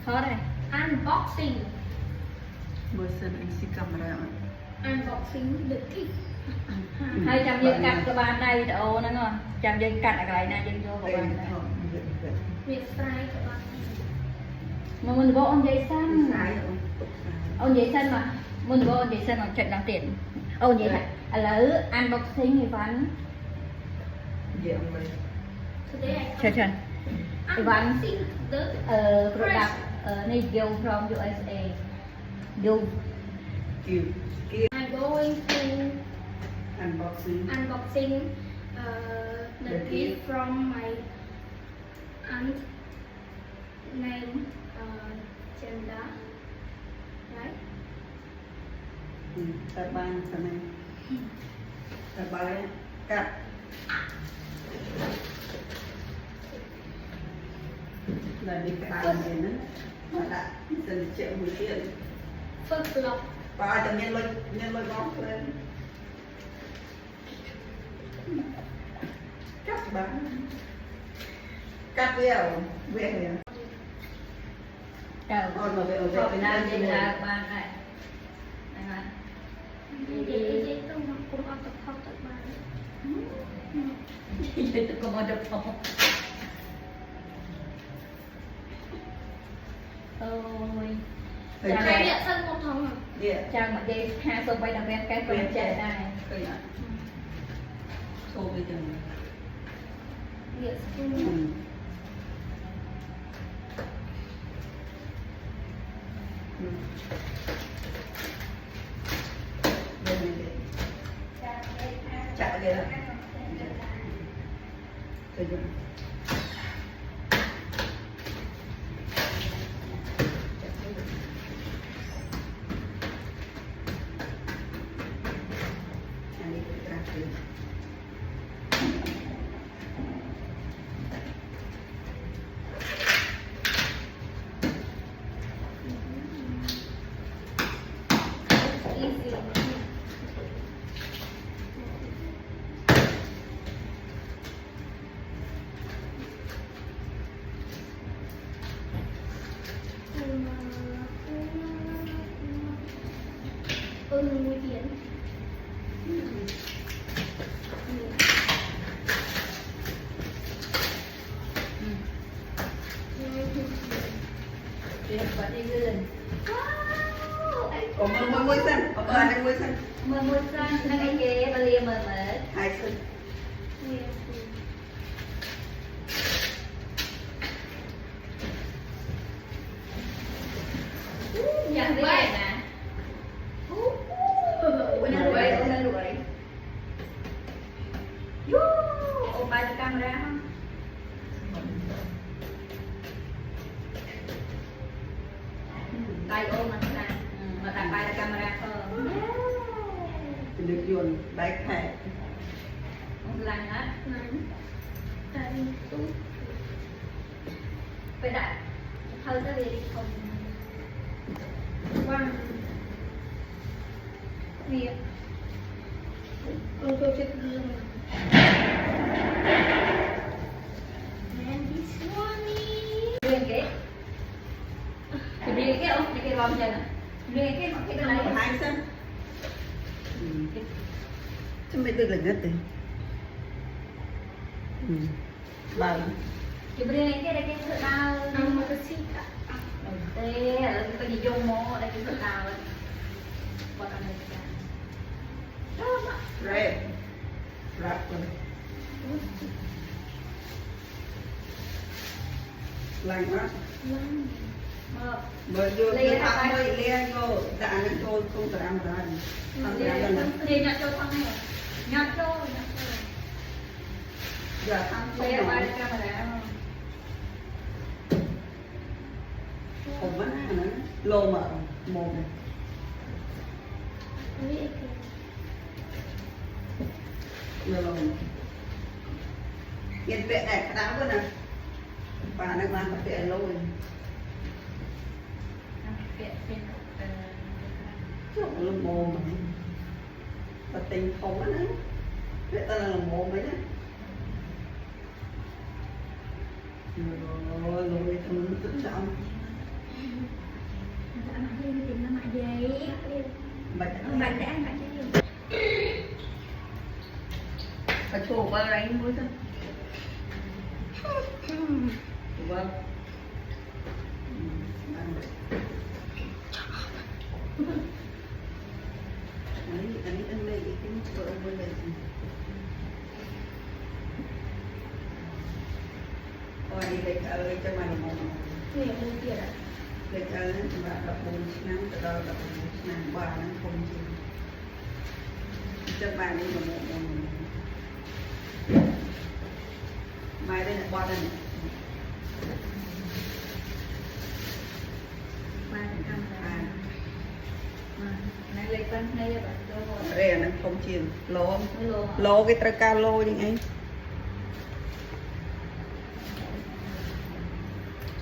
Khó đây. Unboxing. Bữa sau anh sẽ camera. Unboxing được thích. Hay chăm dân cắt cái bàn này đồ nó ngon. Chăm dân cắt cái này dân vô cái bàn này. Việc fry các bạn. Mà mình vô ông giấy xanh. Sai rồi. Ông giấy xanh mà. Mình vô ông giấy xanh mà chuyện đáng tiền. Ông giấy xanh. Là unboxing thì vẫn. Dạ ông ơi. Today I Chờ chờ. unboxing the Product này vô from USA. Vô. Kêu. Kêu. I'm going to Unboxing. the The gift gift. from my aunt named Chenda. Right? Ta ban cái này. Ta ban cắt. Là đi cái bàn này nữa. Mà đã dần triệu 10 tiền. First block. Và cho nhân lôi bóng lên. Cắt bán. Cắt video kìa. Trời. Ôi mà về ở Ở Việt Việt Nam Nam thì đi là bàn này. Đây mà. Vậy tôi cũng ăn tập học tập bài. Tôi cũng ở được phòng. Ôi. Thầy Cái địa sân một thằng à? Địa. Chào mọi người, hai số bay đặc biệt cái phần trẻ này. Cây ạ. Xô bây giờ. Địa sân. Đây này để. Chạo kìa. Đây rồi. Easy. Nguy hiểm. Đi học và đi gần. Có môi xanh, có anh môi xanh. Mơ mơ xanh, nó ngay kia, bà lia mơ mơ. Hai xanh. Dạ, đi này nè. Ủa, nó đuổi. Ủa, bà cho camera không? Tay ôm mà nè. Mà đặt bài là camera thôi. Được dồn backpack. Không lành hết. Đúng. Phải đặt. Hơi tới đi không. One. Việc. Tôi chết luôn. And this one is. Riêng cái. Thì riêng cái không? Thì cái bom chân à? Riêng cái mà cái này. Hai xanh. Chứ mấy tôi là ngất rồi. Bà. Thì riêng cái đây cái sự đau. Ang makasika. Thế là cái gì vô mô đây cái sự đau. Còn ở đây cả. Red. Rap rồi. Lành quá. Mơ. Bởi vô tôi thăm mới lia vô. Dạ anh tôi không thể ăn ra. Không thể ăn ra. Thì nhặt cho thằng này. Nhặt cho. Giờ thăm không Lấy ở nổi. đây camera không? Không mất nữa. Lô mở. Một này. Lô. Nhìn vẹn này đáo quá nè. Bà nó mang cái vẹn lôi. Lô mồm. Và tình không á nữa. Vẹn ta là mồm ấy nhá. Rồi, lôi thằng tính trọng. bạch Bạn đã ăn bạn cái gì? phải chua vào đấy muối thôi vâng anh đây cái vợ anh bên đây ôi đi lấy ơi cho mày một Nè mua kia ạ. lấy ơi mà đập bùn nắng từ đó đập bùn nắng qua nó không chịu cho mày đi một mai đây là qua đây Ba thằng ăn là này lấy con này là bạn cho đây là nó không chịu lố lô lố cái trái cao lô như ấy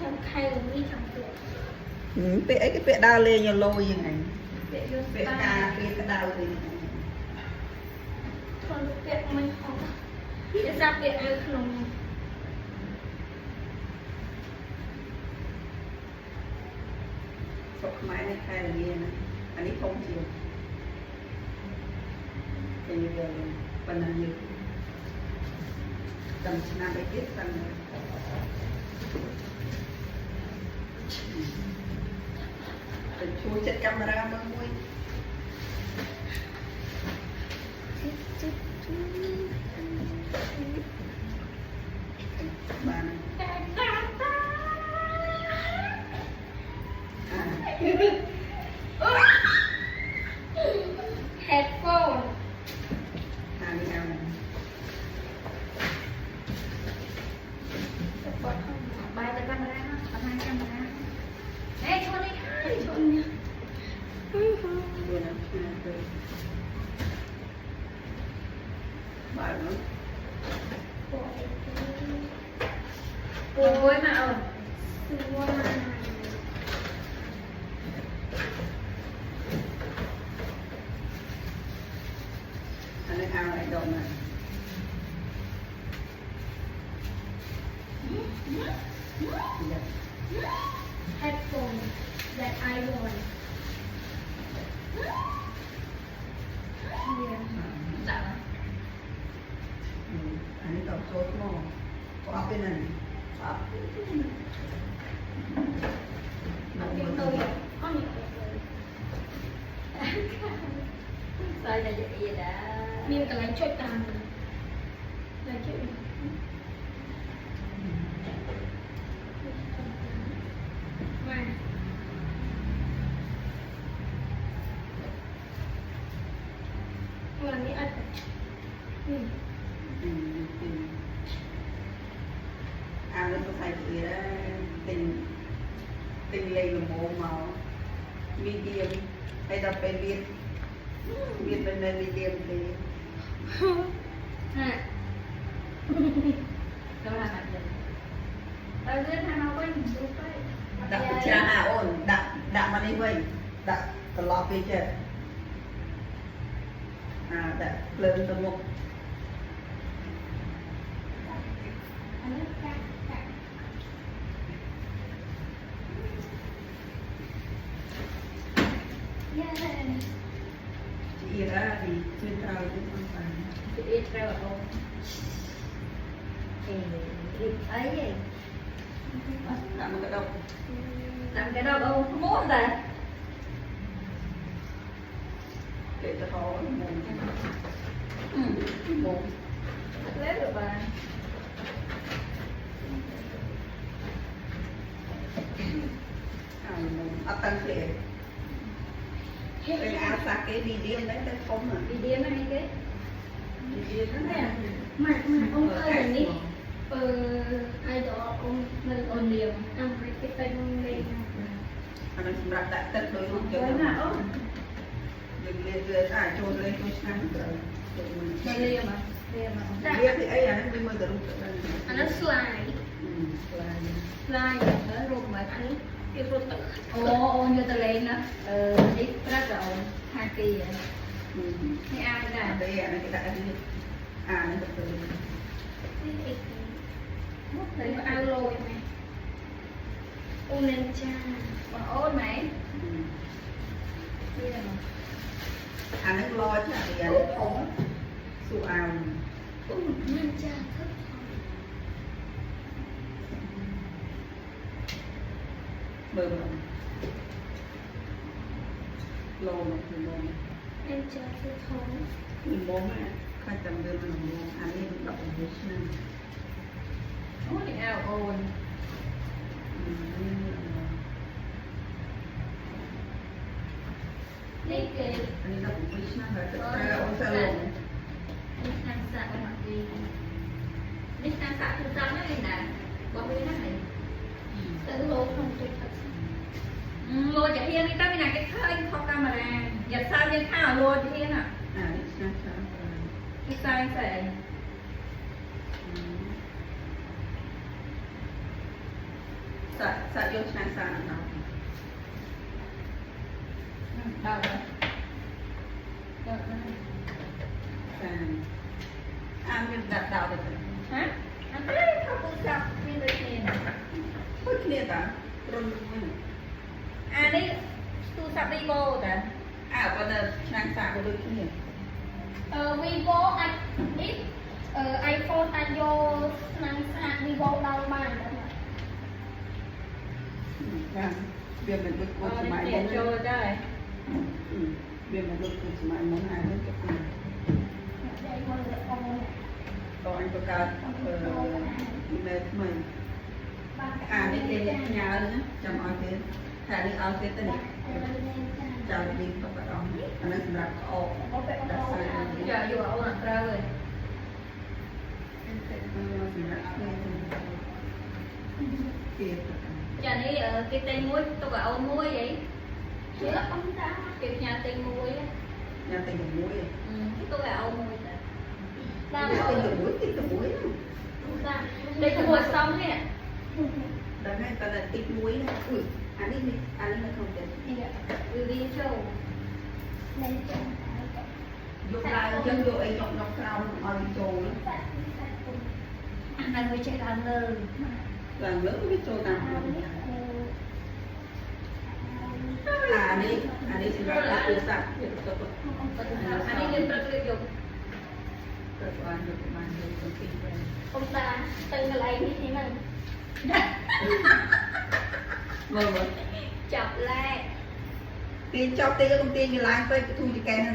Trong khay là mi trong tiệm. cái bẹ đào lên nhiều lô như này Để vô bẹ spa. cà cái đào lên Thôi tiệm mình không. Để ra tiệm ăn không. sọc máy này khai là nghe này anh ấy không chịu thì giờ phần là nhiều tầm năm cái tiết tầm để chui chết camera mới vui bạn Headphone. đi nào này ba tay camera nó còn hai camera ê cho đi Chọn nha. vừa nào rồi bạn nó ôi mà ơi Wow. anh ấy ao lại đầu này Headphone that I want. Yeah. dạ anh ấy đọc số mò có bên này có Cái tôi có những sao cho vậy đã miếng cái lạnh chốt tàn là chịu mà làm cái ăn ao nó có phải gì đó tình tình lây là màu màu medium hay là phải biết biết bên đây medium thì ha đâu là mặt gì tao biết thằng nó quên đúng vậy đặt cha hà ổn đặt mà đi vậy đặt cái lọ phía trên đặt lên từ một chị ra thì chuyên trao chứ không phải chị đi theo ở đâu thì ấy gì đặt một cái đâu làm cái đâu đâu không muốn gì để cho khó mồm lấy được bà ấp tăng thể cái áo sạc cái đi điên đấy đấy không à đi điên hay cái đi điên đó nè mà ông ơi là ní ai đó ông mình ôn liều ăn cái tên này anh ấy đặt đặt tất đôi lúc cho với nó mà ốm đừng lên trôi lên tôi sang rồi đây liều mà liều thì ấy anh ấy mới được lúc đó anh nó slide slide nó rụt mà anh cái rốt tự ô như tao lên đó ít rất là ổn hai kỳ vậy hay ai là đây anh ấy đặt đi nó được rồi đấy có ao lôi này ô lên cha còn ôn này đi rồi anh nó lo chứ thì anh không su ao mình cha thấp bơm lô mà thì lô em cha thấp không mình bố mà khai tầm đưa mà lô anh ấy đọc ở Việt Nam អូនេះអើអូន នេះគេ anh ấy đọc ở Việt Nam rồi tại ông sẽ lộn នេះខាងសាក់មកទីនេះខាងសាក់ទូតាមហ្នឹងណាបងវិញណាហើយ tự lô không tự thật លួចជានេះទៅមានណាគេឃើញខុសកាមេរ៉ាយ៉ាសាយើងថាលួចជាណា à Việt Nam sao គេសាយស្អី sa vô sang sa nào ដល់ហើយដល់ហើយ sa à mình đặt đào được ហ៎អត់ទេខំពូចាប់មានដូចគ្នាណា bất kia ta rồi អានេះទូរស័ព្ទ Vivo តា à còn là sang sa của đôi kia Vivo anh ít iPhone anh vô năng sạc Vivo đâu mà vâng việc mình được cô នេះ máy គេ muốn ចូលដែរ việc mình được cô máy muốn hai đứa chụp này đây con được con này còn anh có cả email mình à đi đến nhà nữa chăm ao thế thà đi ao thế tên chào đi các bạn đó anh ấy đặt ô đặt sai យ៉ាយកអូនអត់ត្រូវទេ kia ចានេះគេទិញមួយទុកឲ្យអូនមួយអី chứ là ông ta គេផ្ញើទិញមួយ nhà tình được muối គេទុកឲ្យអូនមួយតា làm nhà tình rồi được muối tích được muối làm ទិញមួយxongនេះ đã ngay ta là tích muối này ui anh ấy không được vì châu nên chồng vô lại dân vô ấy dọc dọc sau ở đi trồi anh đang mới chạy ra nơ là lớn cái trồi nào à đi xin ra là tự sạch anh đi lên rất là dùng cơ quan được mà được công ty về ông ta từng cái lấy như thế này vâng chọc lại tiền cho tiền công ty như lái tới thu gì cái này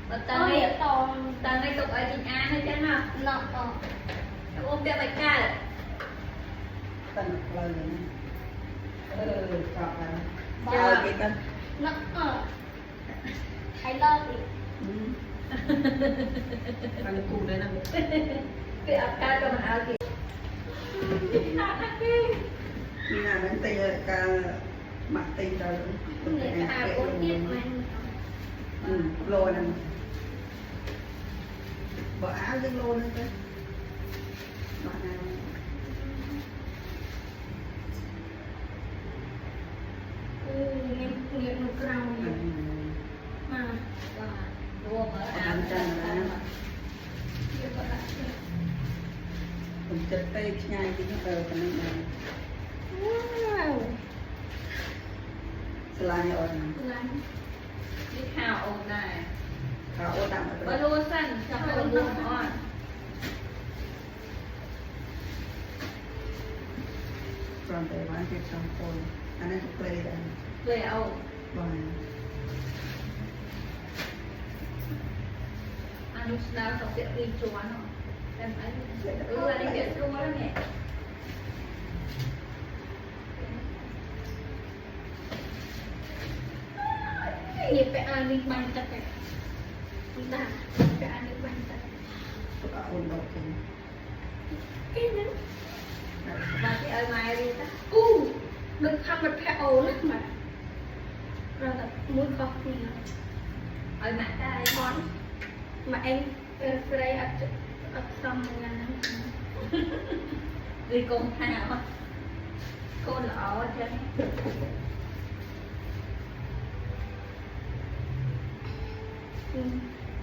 và to tầng này tục ở chính án hay chứ nào nọ ôm đeo bạch ca tần lời này chọn là Dạ. chào cái tân nọ I love it bằng cụ đây là cái ập ca cho mình áo kìa mình là đến tay ca mặt tay trời người ta có biết mà lô này bỏ áo với lô nữa cơ bạn nào người một rau mà luôn ở áoผมจะเต้ง่ายที่เจอกันนั่นเอง wow สลายอ่อน lắm đi khảo ôm này เขาโอ้ดัง và luôn xanh cho cái ôm luôn ngon ก่อนไปร้านเก็บสองคนอันนั้นเปลยดัง về ôm บ่อย ăn lúc nào tập tiện đi chùa nó em thấy là đi tiện chùa đó nè nghiệp phải ăn đi bằng tất cả chúng ta phải ăn được bằng tất ก็อุ่นดอกกัน cái đó và cái ơi mai đi ta đừng thăm một cái ổ lắm mà rồi là muốn có gì ơi mà ta ai món mà em đây ở xong là đi cùng thảo cô lọ chân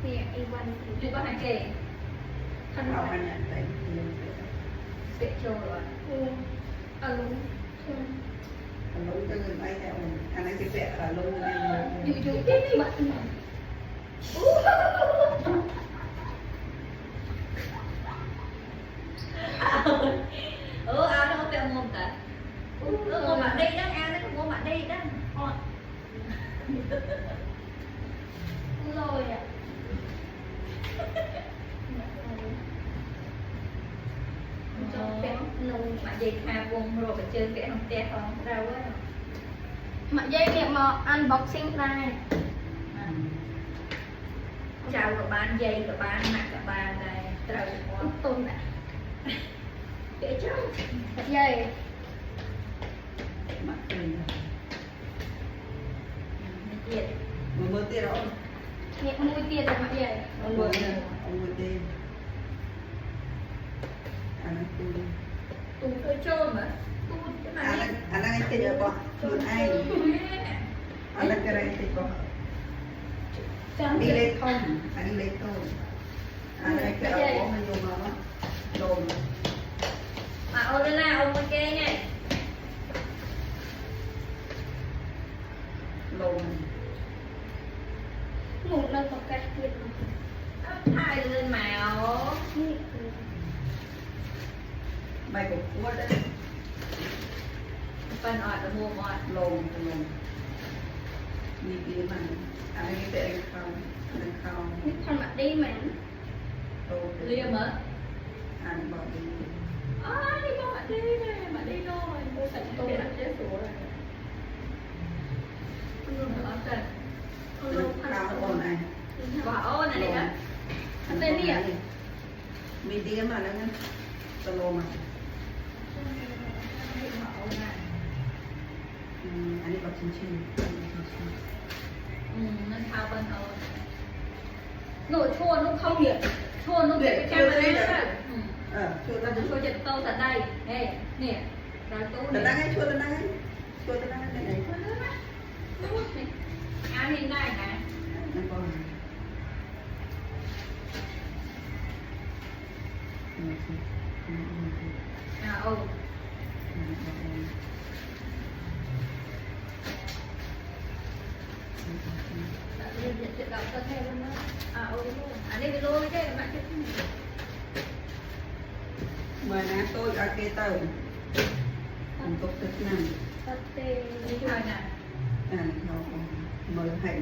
thì em quan đi có hai kề เขาอันนี้ใส่เงินไป sẽ trôi rồi ở đúng ลงจะเงินไปแต่อุ่นอันนั้นจะแปะลงเงิน dù dù cái này bận mà Áo nó không phải mua cả. Mua mặt đi đó, áo nó cũng mua mặt đi đó. Rồi ạ. Trong vẽ nung mặt dây tha vùng rồi phải chơi vẽ không tè không đâu á. Mặt dây miệng mà unboxing ra. Chào các bạn dây các bạn mặt các bạn này trời quá Tôm đã. dễ chứ. Mặt dây. Mặt tiền. Nhiệt. Mưa tiền rồi. Miệng mũi tiền là mặt dây. Ông mưa tiền. Anh tôi. Tùng tôi trôn mà. Anh đang cái giờ bỏ luôn ai. Anh đang cái này thì bỏ. Đi lên không, anh đi lên không. Anh đang cái đầu của mình dùng nó đồn. Mà ô lên nào ông ok nha. Lồn. Ngủ đâu có cái tiền. Hai lên màu. Mày cũng mua đấy. Phần ọt là mua ọt. Lồn. Đi kia mà. Anh ấy để anh không. Anh không. Con mặt đi mà. Liêm hả? Anh bỏ đi. Đi con bạn đi nè, bạn đi rồi. Cô sạch tôi đã chết rồi. Con luôn ở trần. Con luôn Cao ổn này. Quả ô này đấy á. Anh tên đi ạ? Mình đi mà nó solo mà. Anh ấy có chín. Nó thao bên ô. Nổi chua nó không nhiệt. Chua nó bị cái trang này đó. Chua Và ta chua chật câu thật đây. Nè, nè. Rồi tú Tớ nè. đang ấy, chua tớ đang ấy. Chua tớ đang ấy đây này. Áo lên đây nè. Nó còn. Ô. Lên nhận chuyện đọc cơ thể luôn đó. Ô đúng rồi. Đây cái lô đấy bạn chứ. Mời ná tôi ra kê tờ. Anh tốt tức năng. Có tiền. Đi thôi nè. Nó mời hành.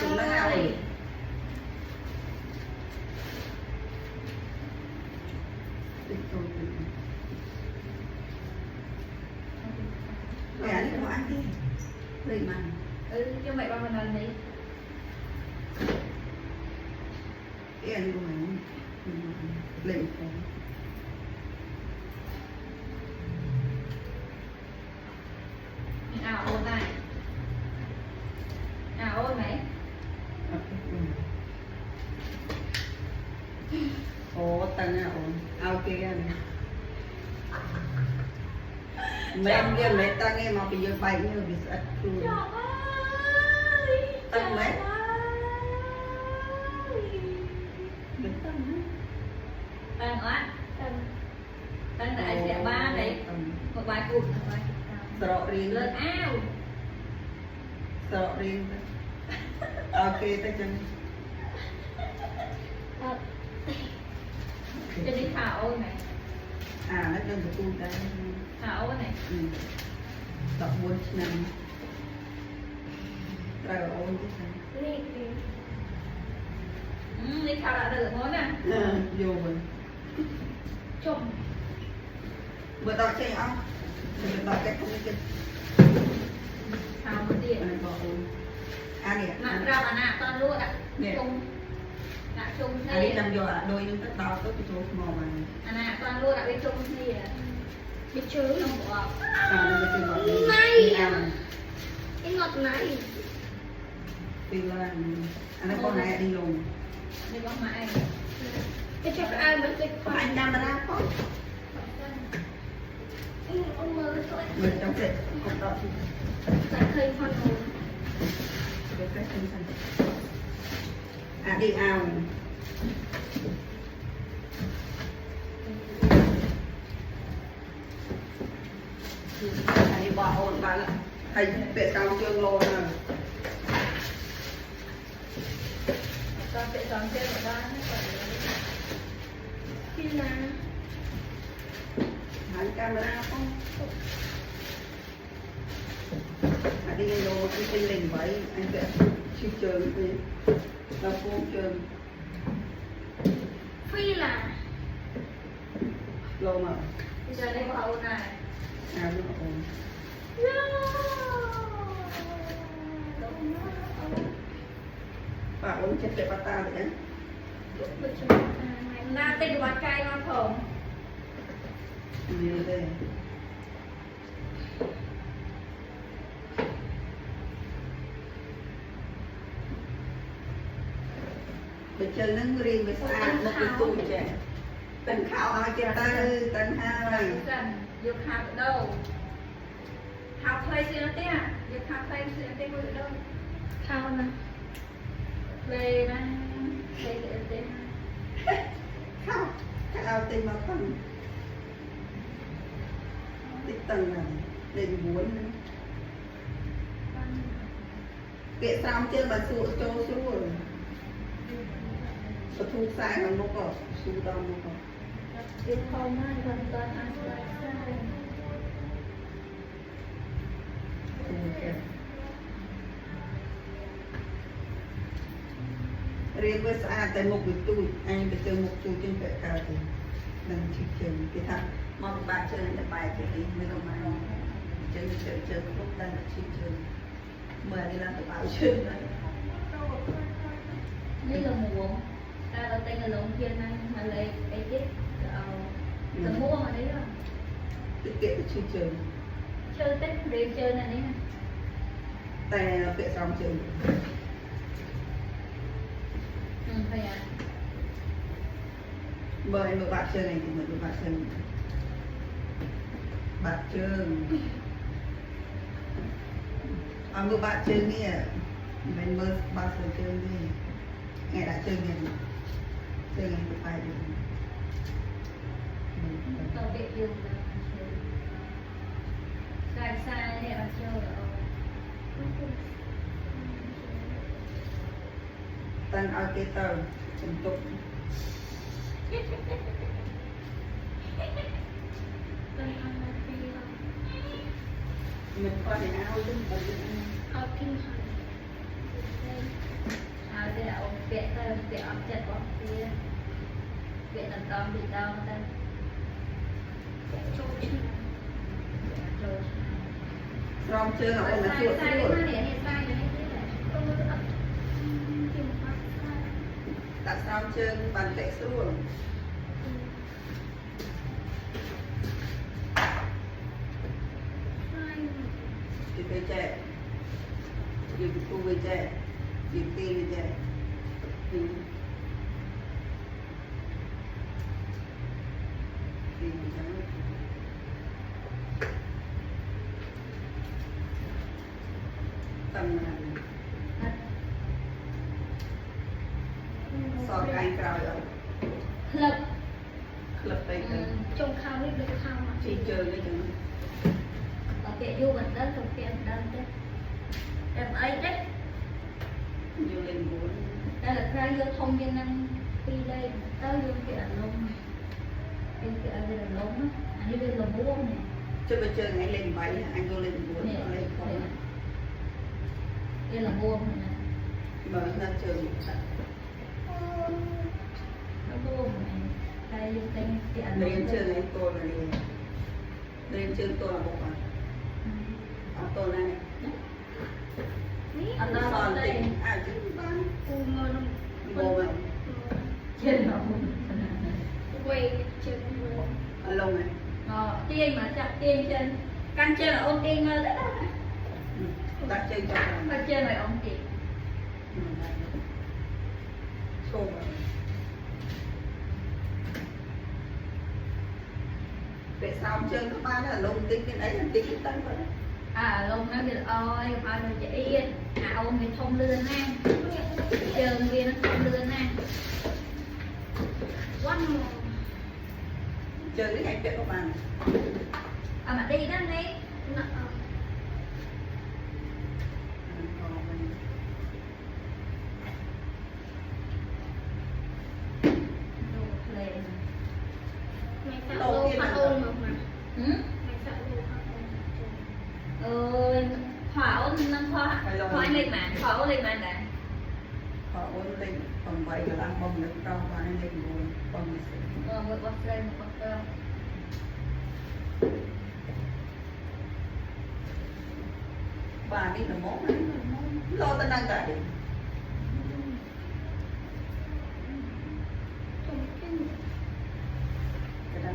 Chúng nó nào rồi. Tích tôi tích. Mẹ đi có ăn đi. Đây mà. Cho mẹ ba lần đi. Cái anh của mình. Lên phố. Ôn này. Ôn này. Ồ, tầng nào ổn. Ao kia này. Mẹ kia mẹ ta nghe mà bây giờ bay như bị sạch luôn. Trời ơi. Tầng mẹ. Được tầng hả? Tầng á. Tầng tại sẽ ba này. Một bài cụt. Sợ riêng Lên ao. Sợ riêng ok tới chân Cho đi thảo ôn này. nó đơn của tôi đây Thảo ôn này. đọc 4 năm rồi ôn chứ sao Đi thảo đã được món nè. vô mình Trộm. bữa đọc chơi không bữa đọc cái không chơi Thảo một tiền. anh bỏ ôn nè Mà ra mà nạ toàn luôn ạ. Nè. Chung. Nạ chung anh đi thế. làm vô đôi những cái đào tốt cái chỗ màu mà Nạ toàn luôn ạ bên chung thì. Biết chứ. Không bỏ. nó cái ngọt Này. ăn Cái ngọt này. đi lên anh có này đi luôn Đi bóng mãi. Cái cho cái ai mới thích khoai. anh đang ra không Ông mơ thôi. mình trong cái cục đó Tại khơi khoan hồn. được cái tinh thần đi ao đi bỏ ổn bà là thầy vệ cao chương lô nè con sẽ chọn chơi của ba khi là hãy camera không hãy đi lô cái tinh linh vậy anh vệ siêu trường gì là cô trường phi là lô mà bây giờ đây có ôn này à nó ổn bà uống chết để bà ta vậy đấy na tên của bạn trai nó không nhiều đây bây giờ nó riêng với xa một cái tui trẻ tần khảo ai kia ta tần ha này cần dục học ở đâu học thuê xưa thế à dục học thuê xưa thế ở đâu khao nè về này về thế khảo khảo tên mà phần tích tầng này lên muốn kệ xong chưa mà sụt cho xuống và thu sai không nó có su đâu nó có việc không á gần gần ăn lại sai riêng với xã tại một người tôi anh phải chơi một chú trên vệ cao thì đừng chỉ chơi cái thằng mong bạn chơi là bài cái gì mới không phải chơi lúc đang là chỉ chơi mời đi làm tự bảo chơi đấy như là mùa ta đầu tiên là lồng kia này mà lấy cái chết là mua mà đấy rồi tiết kiệm chỉ chơi chơi tết riêng chơi này đấy tay này là vệ xong chơi phải à mời một bạn chơi này thì mời một bạn chơi bạn chơi một bạn chơi nghe mình mới bao giờ chơi nghe nghe đã chơi nghe một bài được tao bị yêu sai sai để mà chơi tăng ao cái tàu untuk mình coi thì áo đứng ở ao kinh áo để ông vẽ tao vẽ ông chặt ông kia vẽ làm con bị đau ta trâu chứ rồi rom chơi là ôn là sai chuột sai chuột cái này sai cái này tại sao chơi bàn vẽ xuống thì phải trẻ thì cô với trẻ thì tê với trẻ thì tầm so cái cao rồi lập lập tay tay trông khao biết được khao mà chỉ chơi cái chừng ở vẽ vô mình đến không vẽ đến chứ em ấy đấy vô lên bốn đây là cái vô thông nhân năng đi đây tới vô cái ảnh lông cái đây là lông á anh đi lên là buông này chơi bây chơi ngay lên bảy anh vô lên bốn nè lên không đây là buông này mở ra chơi một trận nó buông này đây vô tên cái ảnh lên chơi này tôi là đi lên chơi tôi là một bạn tôi này anh nó còn đây tính à chứ bán u mơ nó bồ mà trên nó quay chân ở lâu này tiên mà chặt tiên trên căn trên là ôn tiên đó đặt chơi cho căn trên là ôn tiên xô vậy sao chơi các bạn là lông tính cái đấy là tính cái tân rồi đấy à lông nó biết ơi bao giờ chị yên à ôn bị thông lươn ha chơi kia nó thông lươn ha one more chơi cái ngày chuyện các bạn à mà đi đó đi khó lên mà nè họ ôn lên còn vậy là đang bông được cao và nên lên ngồi bông được một bọc lên một bọc bà đi là món đấy lo ta đang cả đi cái đó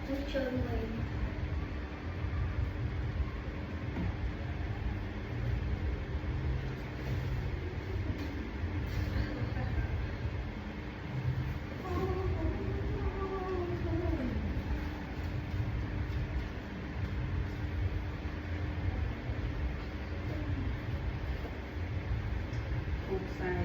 nó chơi mình không sai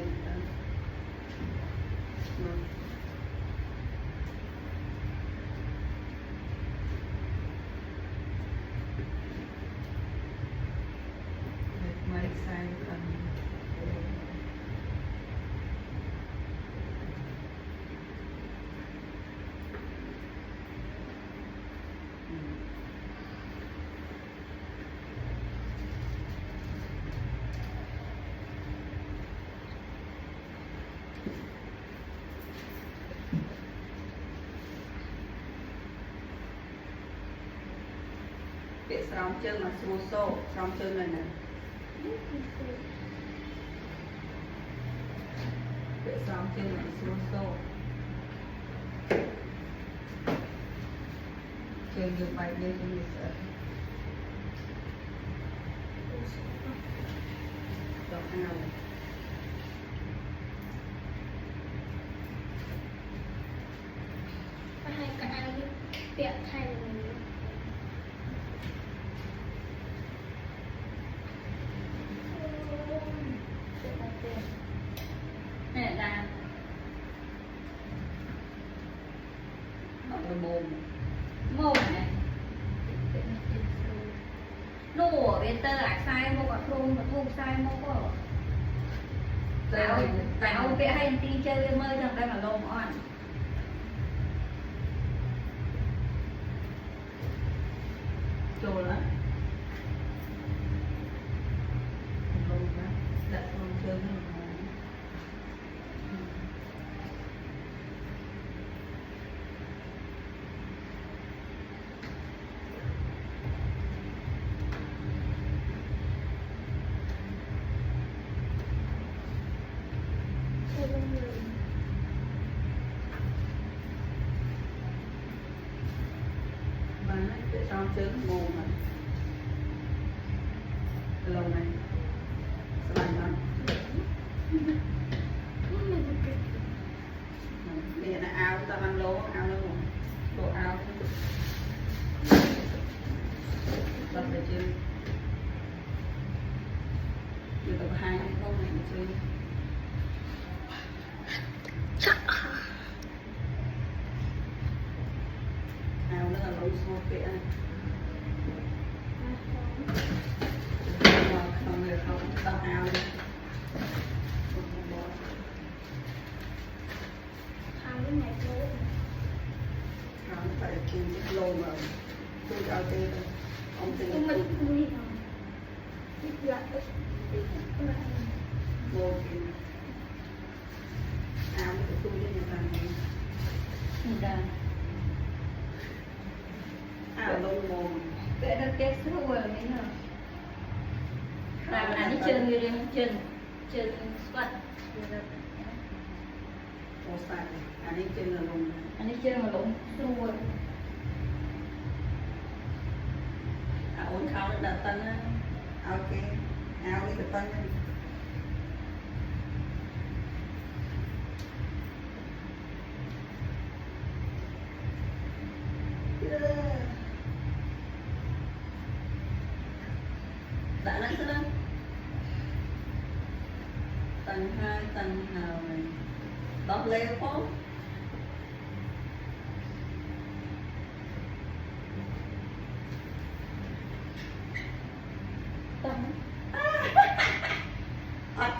mấy sai phần cái sóng chân là xua xô sóng chân này này cái sóng chân là xua xô chân được bài đi chân được sợ đọc nào hai cái tiện thành nè là mồm mồm này nụ bên tơ lại sai một quả thun sai một quả tao vẽ hay tin chơi game ơi trong đây là lông on trồ lắm lông đó đặt lông chân chơi bên người và nó để cho chân mồm này lông này sạch lắm bây giờ là áo ta ăn lố áo nó ngủ đồ áo đặt ở trên người ta có hai hay không này mà chơi áo nó là lối xô kệ không người không tao áo đi thằng cái này thôi áo nó phải chịu cái lô mà tôi cho tên ông tên nhưng tôi mình không đi nào đi lại lô thì áo nó tôi lên người ta này nhìn ra áo lông mồm vẽ được cái số rồi mấy nào làm ảnh chân như đây chân squat ô sai anh ấy trên là lông ảnh chân mà lộn rồi áo khao nó đặt tân á áo cái áo đi cái tân đã nãy thế đó tầng 2 tầng nào này đón leo phố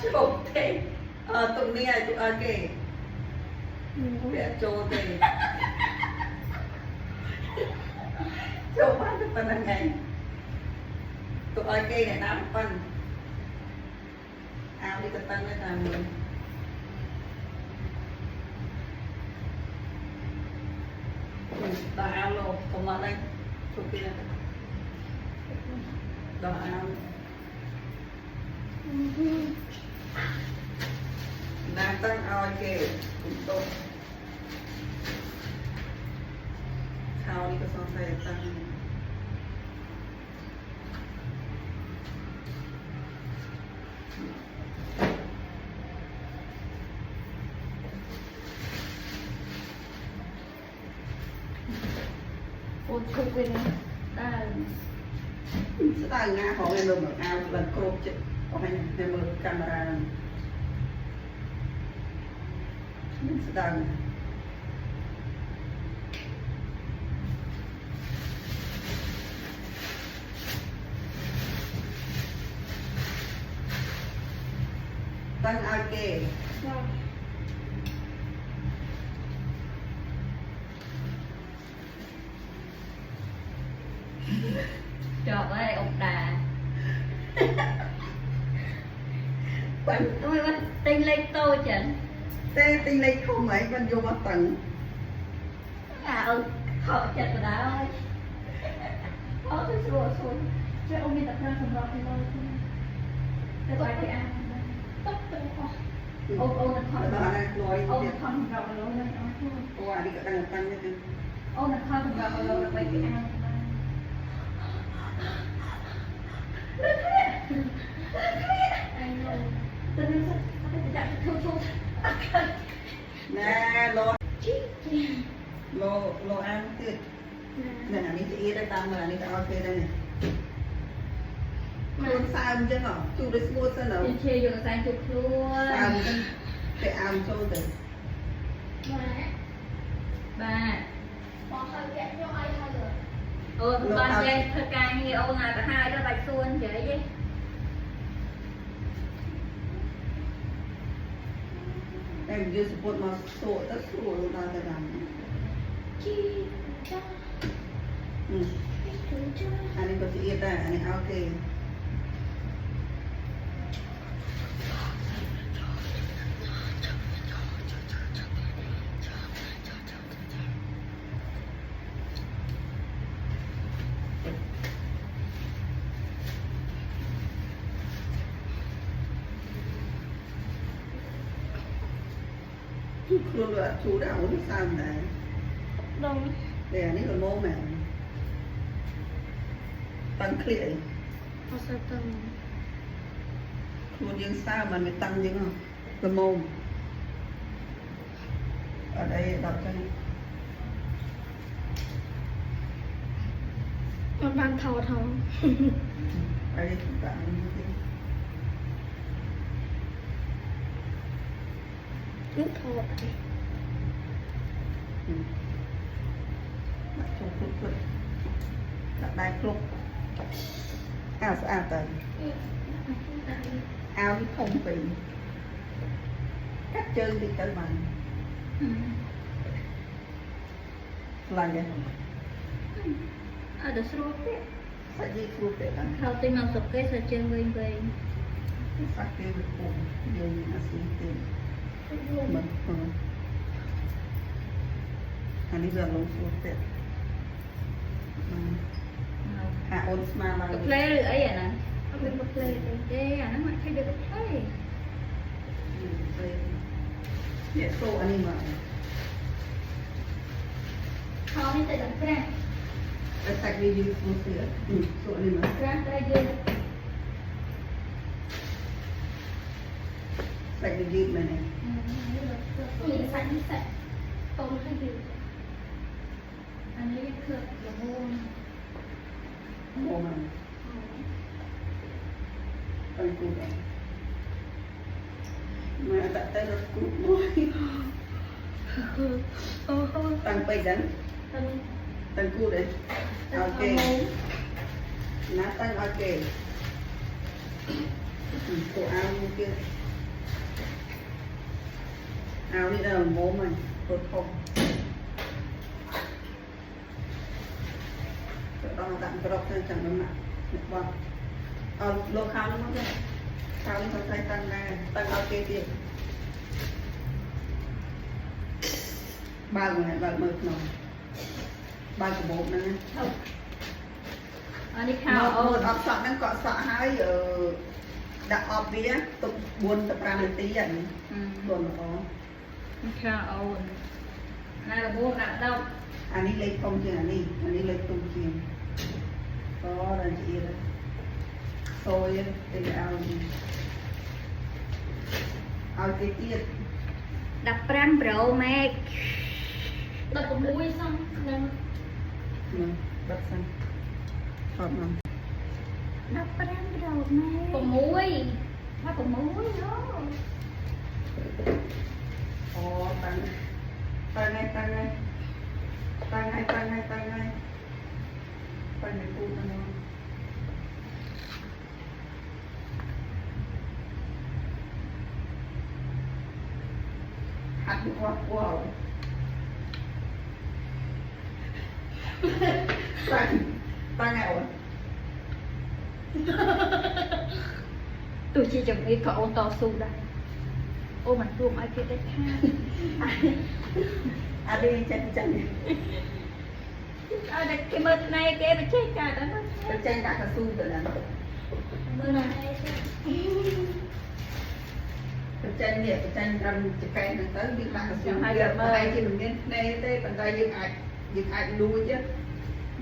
chụp thế tụi này tụi kì vẽ trô thì Châu bán được phần lần ngày. Tụi ơi cây này đá một phần. Áo đi cất tăng với thằng mình. Đỏ áo lô, không lọt đây. Chụp kia. Đỏ áo. Đang tăng áo kê. Cũng tốt. Khao đi có xong phải tăng. Ôi chụp bên ta Sẽ ta ngã khỏi em lùm áo lần crop chứ. Có hay em mở camera. Mình sẽ tăng. Tăng áo kê. trời ơi ông đà Tăng tôi bắt tinh lên tôi chẳng tê tinh lấy không mấy vẫn vô vào tầng. họ chặt vào đá ơi họ tôi xuống chứ ông đi tập ra không vào thì thôi cái gọi cái ăn tóc tự ho ông là Ở đó con này, lôi ông đi. là con vào lâu lên Ủa, đi cả tăng tăng lên. ông là con vào lâu là mấy cái ăn anh know tôi nên sẽ đặt thương thương Nè, lô ăn tuyệt. Nè, này chị ý đây tăng mà này tao ok đây này. Luôn sao chứ hả? Chú đấy mua sao nào? chị chia vừa sang chụp luôn Sao chứ? Cái áo cho từ. mà ba bỏ hơi kẹt cho ai hơi rồi con dây thật ca như ông nào cả hai đó bạch xuân vậy chứ Em vừa support mà sổ tất sổ luôn ra cái đằng. chi cha Ừ. chú cha Anh ấy có chị ý đây, anh ấy ok. Luôn là chú đã uống sao này. đồng Để anh ấy còn mô mẹ. Tăng khịa. có sao tầng Luôn những sao mà mới tăng những không? Cái mồm. Ở đây đặt đây.มันบางเขาท้อง Ở đây chúng ta như thế. นึกเขาอะ Ừ. Đặt trong cục cục. Đặt đai cục. Áo sẽ áo tầng. Áo thì không bị. Cắt chân thì tới bằng. Là vậy. ada serup ya Phải đi cua để làm. kalau tim masuk ke saja baik-baik Phải kêu được cuồng. Điều như là suy tìm. Mình. Anh đi giờ lông xuống tệ. Ôn mà mà. cái play được ấy à nè เอาเป็นบทเพลงเลย cái à nó mặc thay được cái play Để tô anh đi mà. เขานี่แต่ดังแกล้ง Để sạch đi đi xuống sữa. Tô anh đi mà. แกล้งได้เยอะ Sạch đi đi mà này. มีสันนิษฐานตรงให้ดู อันนี้เครื่องละมุน Mô mà. Tăng cụt à. Mà đặt tay rất cụt môi. Tăng bay đánh. ตอน Tăng cụt đấy. Ok. Ná tăng ok. Cổ áo như kia. Áo đi đâu mố mày. Cột không. ต้องตัดกรอบเลยจังนั้นนะบอกเอาโลคาวมั้งเนี่ยคาวนี่เขาใช้ตั้งได้ตั้งเอาเกลียบ้านไงบ้านมืดหน่อยบ้านกระโบกนั่นนะ อันนี้ มื ข้าว ด เอา มืดออกสอดนั่งเกาะสอดหายดักออกเบี้ยตุกบนตะปรางตีอย่างนี้บนอ๋อ ข้าวเอาน่าจะบูน่ะเรา อันนี้เล็กตรงจริงอันนี้เล็กตรงจริงก็รันจีเลยโซยตีเอาเตี้ย ดับแปมโปรแม็ก đợt của mũi xong nên มันบัดซันชอบมัน ดับแปมโปรแม็ก của mũi ถ้าผมมุ้ยเนาะ อ๋อตั้งไงพูดนะหัดว้าวตั้งไงอ่ะ tôi chỉ chẳng biết có ôn to su đây ô mặt ruộng ai kia đấy ha อันนี้จัง à đây cái mật này cái bị chết cả đó เป็นจังดักกระสู้ตัวนั้น mưa này เป็นจังเนี่ยเป็นจังรำจะแกงนั่นเต้ยืนดักกระสู้เยอะมาไอ้ที่มันเนี่ยในเต้ปันใจยืนไอ้ดูchứ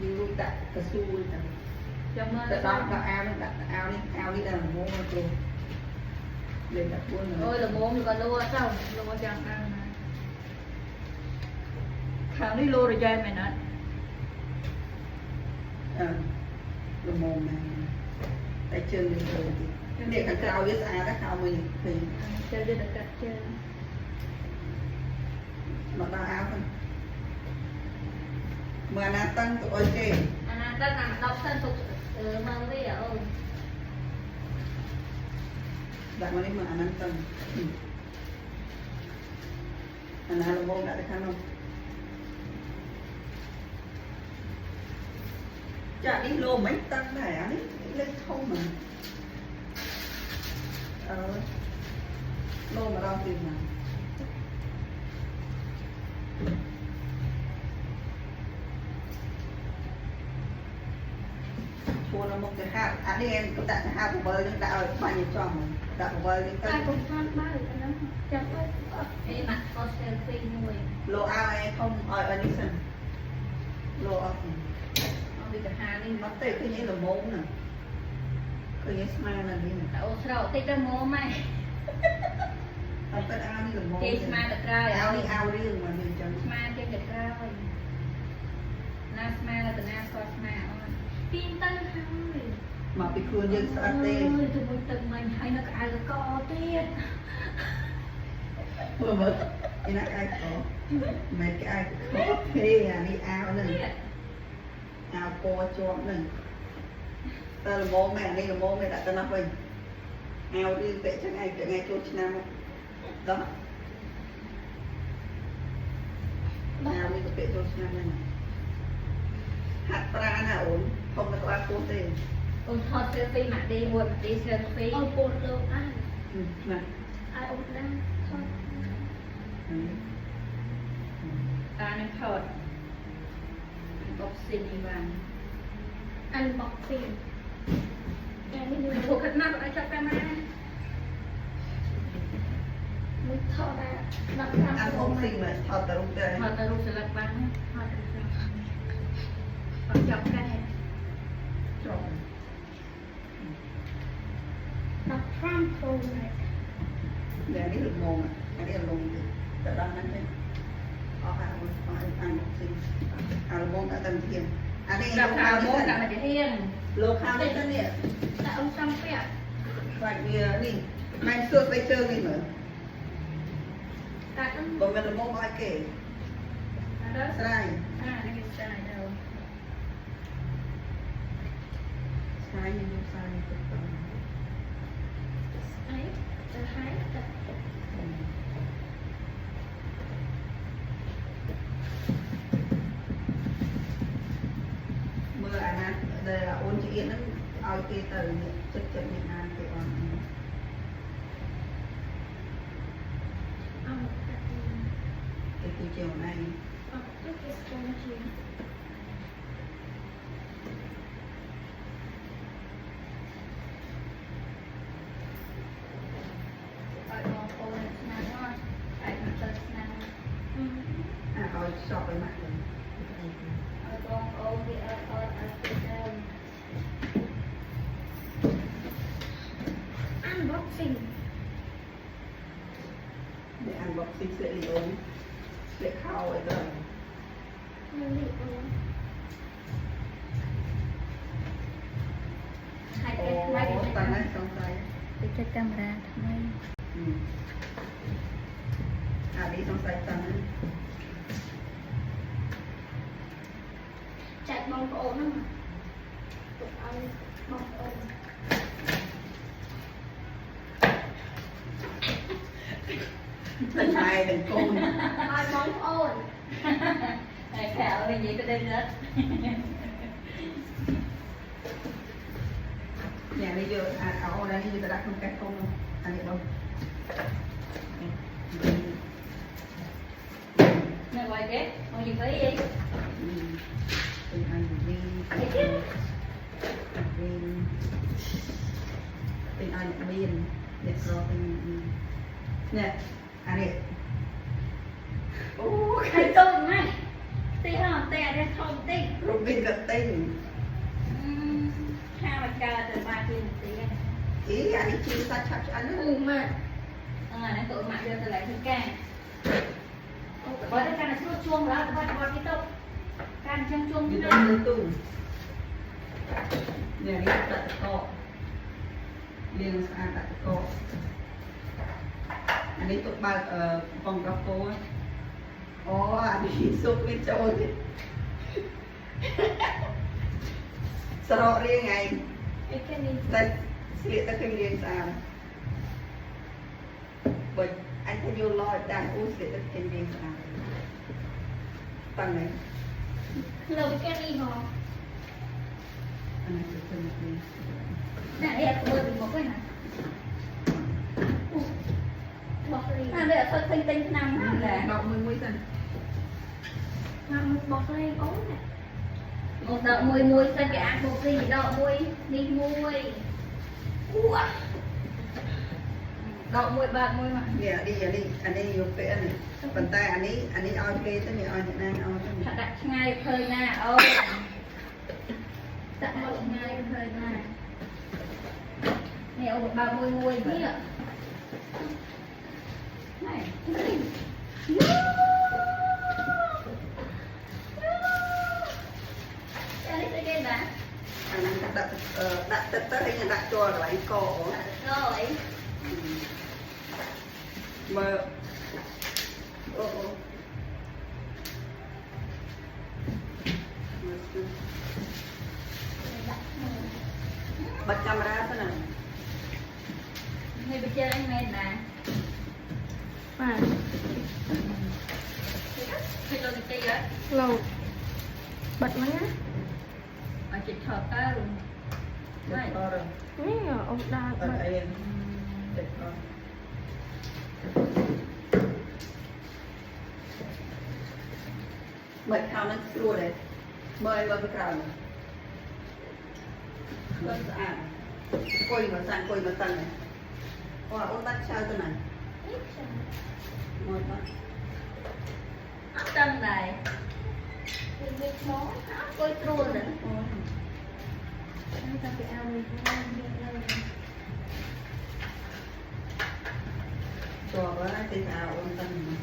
ยืนดูดักกระสู้แต่ cho mơ แต่ตอนก็เอานี่แต่ละโม้มาตัวเล่นแบบพวกนั้น ôi là bố mình còn lô sao lô chẳng ăn mà khảo đi lô rồi cho em mày nói ละโมงนะแต่เชิงเลยเด็กกันจะเอาเยอะสะอาดถ้าเขามือถึง chơi đi được cắt chơi มาตาเอาคนเมื่อนั้นตั้งตัวโอเค à ta nằm đọc sân tục mơ đi à ôi ดักมาได้เมื่ออันนั้นตั้งอันนั้นละโมงได้ข้างนอกจากนี้โลไม่ตั้งไหนอันนี้เล็กเท่ามันโลมาเราตีมา ชวนเราหมดจะห้าอันนี้เองก็แต่ห้าผู้เบอร์นึงได้เอาไปยิงจ้องมันแต่ผู้เบอร์นึงก็ ai cũng than ba được cái đó chẳng phải cái mặt con selfie nuôi โลเอาไอ้không ở ở đây sân lô ở ông đi cả hai đi nó tệ cái như là mốn nè cái như smile là như nè ô sao thích ra mô mày nó tệ ao như là mốn thì smile được ra ao đi ao riêng mà mình chẳng smile trên được ra rồi na smile là từ na so smile tin tân hai mà bị cưa dân sợ tê ôi tụi mình từng mình hay nó cả là co tiết vừa mới cái này ai có mấy cái ai có thế à đi ao này ao co cho này ta là môn này đây là môn này đã ta nói mình ao đi để cho ngày cho nam đó ao đi để cho nam này hạt ra nào ổn không có ai cố tình ôi thôi selfie mà đi buồn mà đi selfie ôi buồn luôn ai này ai ổn đang thôi ta nên thọt bọc xin đi vào anh bọc tiền em đi mình mua thuộc hết mắt ở cho camera một thọ ra đặt ăn ra không sinh mà thọt từ lúc đây thọt ta lúc sẽ lật bắn thọt còn chọc cái này trộn đặt ram pro này để biết được mồm cái này là lùn từ đó đến đây có ăn không sinh là mồm đã tầm thiền anh đây gặp lô hào khao bố đi cả mà để hiền lô khao đi tân nè là ông xong phép và đi mai xưa phải chơi đi nữa cả tân bởi vì là mồm ai kể đó sai à nó cái sai đâu sai nhưng không sai cực tầm ấy từ hai tập mưa anh đây là ôn chị nó ao kia từ chất chất miền Nam thì on cái từ chiều này ao shop với mặt rồi unboxing để ăn bọc xinh sẽ đi ôn để khao ấy rồi tầng này trong tay cái camera thằng này đi trong tay tầng ấy chạy bóng ổn lắm mà tụi anh bóng ổn lần này đừng côn ai bóng ổn này khảo như vậy có đêm hết nhà bây giờ áo đây như ta đặt không cách không anh hiểu không nó ngoài ghét còn gì phải gì tình anh viên tình anh viên để cho tình nè anh đi hay tôi ngay tí không tè ra không tí Robin gật tình hai mặt trời từ ba kia một tí ý anh đi chia xa chắc anh ủ mà nó tụi mặt vô từ lại thứ ca bởi cái ca là chút chuông đó bởi cái tốc can chân chuông như như tôi này như tù nhà đi đặt cọ liền sang đặt cọ anh đi tụi ba phòng cà phê anh đi xúc đi trôi sợ riêng ngày cái này ta liệt ta kinh liền sao bởi anh thấy vô lo đang uống liệt ta kinh liền sao tầng này lâu cái này hả anh này sẽ phân đi nè đây là một cái này bọc đi đây là phân tinh tinh năm là đọc 10 dần mà một bọc lên ốm nè một đợt mùi sao cái ăn một gì đợt mùi đi mùi đợt mùi bạc mùi mà dạ đi anh đi vô cái này bàn tay anh đi oi kê tới này oi Việt Nam oi tới thật này đặt ngay hơi na ôi đặt ngay hơi na nè một bao mùi mùi nhỉ này cái đã anh đặt tới đây đặt cho lại cổ rồi mà bật camera thế này ngay bên trên anh này nè à cái lô cái đó lâu bật máy á ở chị thợ ta luôn bật to rồi mấy giờ ông đa ở bật đây bật to bật khao nó xua đấy mời vào cái khao này vâng à quay mà sang này wow ông bắt sao thế này ngồi đó ốc tân này biết món coi trôn nữa chúng ta phải ăn cho với cái thảo ông tân mà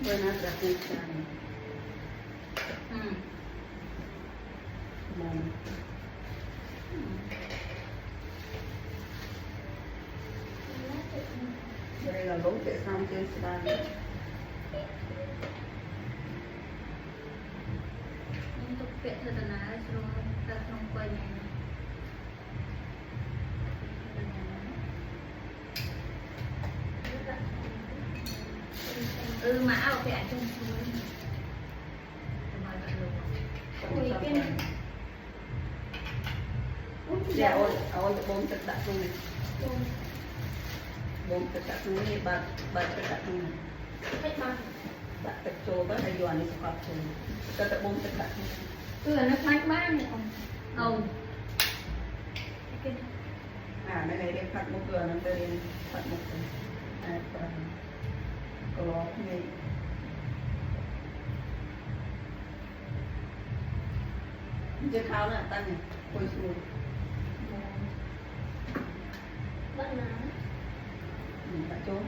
bữa nay đặt lên sàn mồm đây là lỗ để xong trên sàn untuk pet thật là rồi ta là không quay này mà áo thì anh trong suối Ui, cái này. dạ ôi bốn thực đặt luôn này bốn thực đặt luôn này bà thực đặt luôn này Hết ba. đặt thực trôi với thầy dọn đi sọc trôi cho tập bốn thực đặt Nó mát mát này ông. không Cái này. đây này đem phạt một cửa nó tới phạt một cửa có này chưa tháo là tăng này quay xuống Bạn nào? đã trốn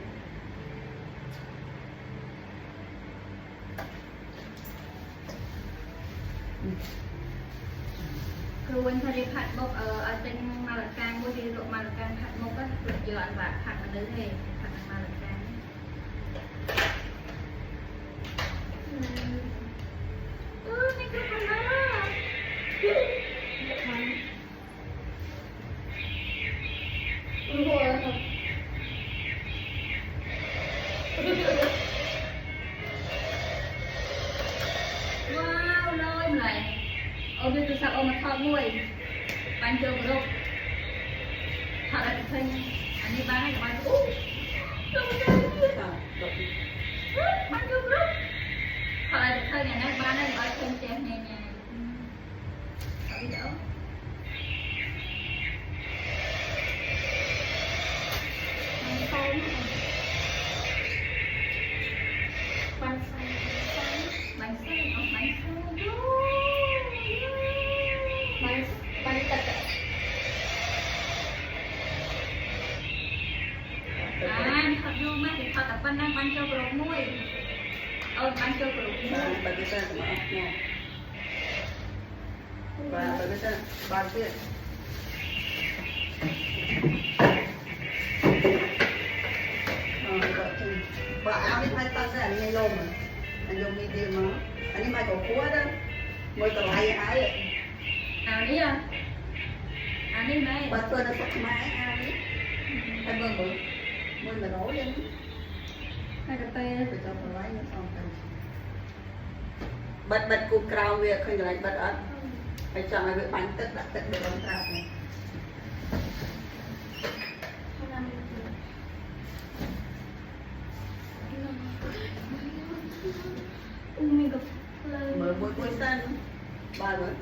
คือวันที่ผัดมกเป็นมาลากางวันที่ลงมาลากางผัดมกก็เกิดเยอะอันว่าผัดมันเลยเองผัดมาลากาง นี่คือคนละว้าวลอยมาเลยเอาดูตัวสักเอามาทอดด้วยปันเจอกระดูกทอดอะไรเพิ่งอันนี้บ้านให้กับบ้านอู้ปันเจอกระดูกทอดอะไรเพิ่งอย่างนั้นบ้านให้กับบ้านเพิ่งเจ๊เนี่ยเอาไปเดี๋ยว Bánh xanh. Bánh xanh không bánh xanh Bánh tật. thật vô mấy thì thật tập bánh bánh cho cột muối bánh cho cột muối bà cái ta cũng ốc nha và bà cái ta ba tiết bà áo đi thay tay ra anh ngay lôm rồi anh dùng medium mà anh đi mai cổ cuối đó mới tờ lại áo vậy nào đi à anh đi mấy bà tôi nó sắp máy áo đi anh mừng bự mừng là nổi lên hai cà phê phải cho bà lấy nó xong rồi bật cục cào việc không lại bật ớt phải chọn cái việc bánh tức đặt tức để bánh trao này Mình gặp mở mỗi cuối sân ba nữa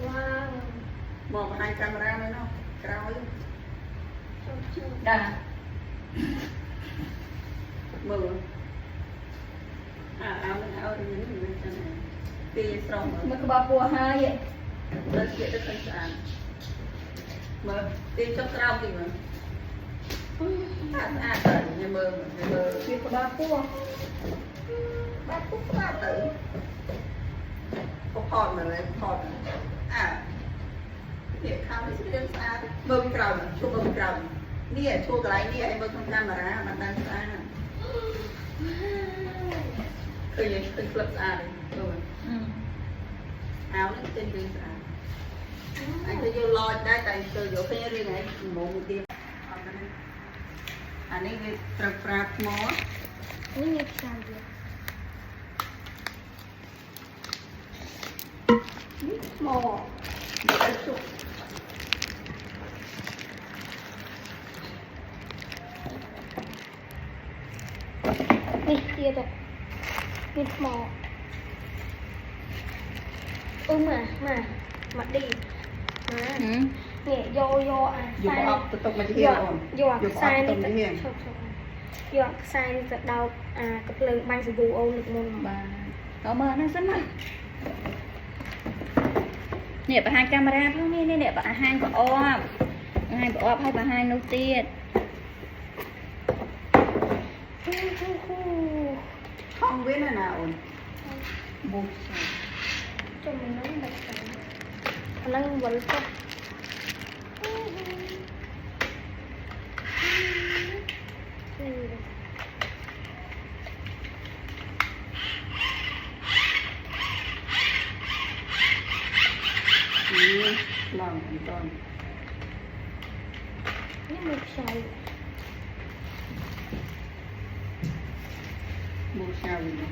Wow. một hai camera nữa không cào ấy đà mở áo mình áo thì những người chân này tì xong mà có bao bùa hai vậy lên kia rất là sàn mở tì trong cào thì mà rồi nhà mơ việc của bao bùa ba phút ba tử có phòn mà lấy phònเนี่ยข้าวไม่ใช่เรื่องสะอาดเบิ่งกล่าวช่วงเบิ่งกล่าวเนี่ยช่วงอะไรเนี่ยไอ้เบิ่งทำการมาแล้วมันตั้งสะอาดเคยเคยกลับสะอาดเลยดูáo nó trên riêng sạch anh cứ vô loได้แต่ตัวอยู่แค่เรื่องไงหมูเดียวอันนี้คือปลาปลาหมอ Ini ni saja. Mau. เดี๋ยวสุก Ni dia tu. Ni mau. Mà đi. Nè, vô à. อยู่ออกตกมาที่เฮียก่อน vô อยู่ออก sai ต đi กมาที่เฮีย vô sai đi giật đầu cặp lưng băng sẽ bù ô lực môn bà có mờ nó rất mạnh nè bà hai camera không đi nè bà hai có ôm hay bà hai nấu tiết không biết là nào buộc cho mình nóng bạch khả năng vẫn tốt lòng con nhưng một sợi mua sao vậy nè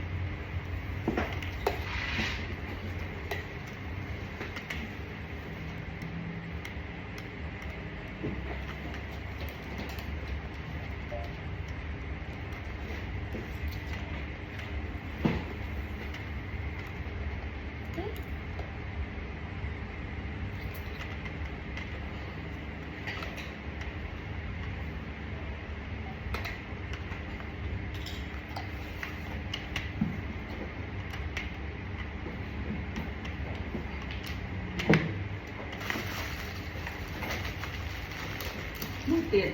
mũi tiền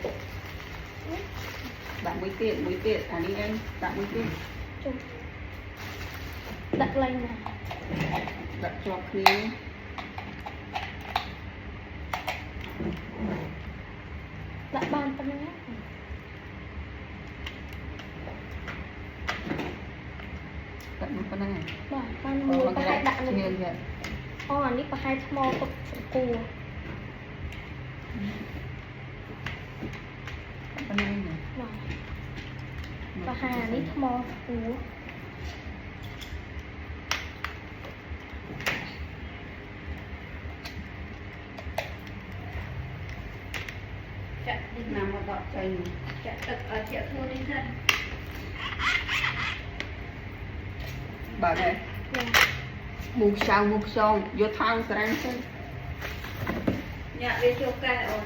bạn mũi tiền anh đi em bạn mũi tiền chụp đặt lên nè đặt cho khí đặt bàn tâm nhé đặt một con này bà bàn mua bà hai đặt nghiêng vậy anh đi bà hai mò tục cua con này nè bà hà ní mò cua chặt đi nằm mà đọt chày chặt được ở chợ thua đi thân bà này mục sao vô thang sáng chứ nhà đi cho cái ổn